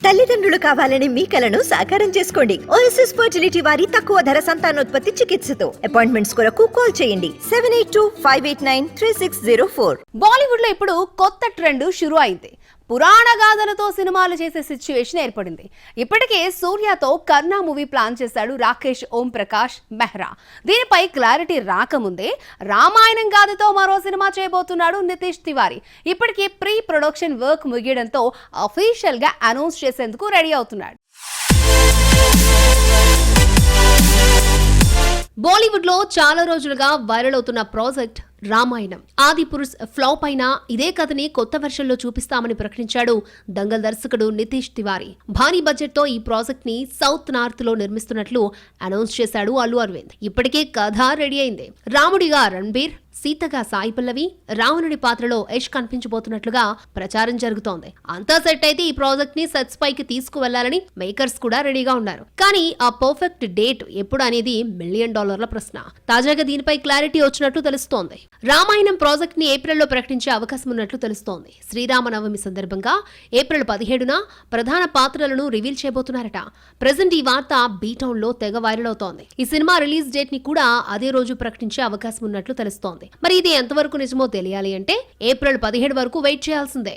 తల్లిదండ్రులు కావాలని మీ కలను సాకారం చేసుకోండి. ఓఎస్ఎస్ ఫర్టిలిటీ వారి తక్కువ ధర సంతానోత్పత్తి చికిత్సతో అపాయింట్మెంట్స్ కొరకు కాల్ చేయండి 7825893604. బాలీవుడ్ లో ఇప్పుడు కొత్త ట్రెండ్ షురూ అయింది. పురాణ గాథలతో సినిమాలు చేసే సిచ్యువేషన్ ఏర్పడింది. ఇప్పటికే సూర్యతో కర్ణ మూవీ ప్లాన్ చేశాడు రాకేష్ ఓం ప్రకాష్ మెహ్రా. దీనిపై క్లారిటీ రాకముందే రామాయణం గాథతో మరో సినిమా చేయబోతున్నాడు నితీష్ తివారీ. ఇప్పటికే ప్రీ ప్రొడక్షన్ వర్క్ ముగియడంతో అఫీషియల్ గా అనౌన్స్ చేసేందుకు రెడీ అవుతున్నాడు. బాలీవుడ్ లో చాలా రోజులుగా వైరల్ అవుతున్న ప్రాజెక్ట్ రామాయణం. ఆదిపురుష్ ఫ్లాప్ అయినా ఇదే కథని కొత్త వెర్షన్ లో చూపిస్తామని ప్రకటించాడు దంగల్ దర్శకుడు నితీష్ తివారీ. భారీ బడ్జెట్ తో ఈ ప్రాజెక్ట్ ని సౌత్ నార్త్ లో నిర్మిస్తున్నట్లు అనౌన్స్ చేశాడు అల్లు అరవింద్. ఇప్పటికే కథ రెడీ అయింది. రాముడిగా రణబీర్, సీతగా సాయి పల్లవి, రావణుడి పాత్రలో యష్ కనిపించబోతున్నట్లుగా ప్రచారం జరుగుతోంది. అంతా సెట్ అయితే ఈ ప్రాజెక్ట్ ని సెట్స్ పైకి తీసుకువెళ్లాలని మేకర్స్ కూడా రెడీగా ఉన్నారు. కానీ ఆ పర్ఫెక్ట్ డేట్ ఎప్పుడు అనేది $1 మిలియన్ ప్రశ్న. తాజాగా దీనిపై క్లారిటీ వచ్చినట్లు తెలుస్తోంది. రామాయణం ప్రాజెక్ట్ ని ఏప్రిల్లో ప్రకటించే అవకాశం ఉన్నట్లు తెలుస్తోంది. శ్రీరామనవమి సందర్భంగా ఏప్రిల్ 17న ప్రధాన పాత్రలను రివీల్ చేయబోతున్నారట. ప్రెజెంట్ ఈ వార్త బీటౌన్ లో తెగ వైరల్ అవుతోంది. ఈ సినిమా రిలీజ్ డేట్ ని కూడా అదే రోజు ప్రకటించే అవకాశం ఉన్నట్లు తెలుస్తోంది. మరి ఇది ఎంతవరకు నిజమో తెలియాలి అంటే ఏప్రిల్ 17 వరకు వెయిట్ చేయాల్సిందే.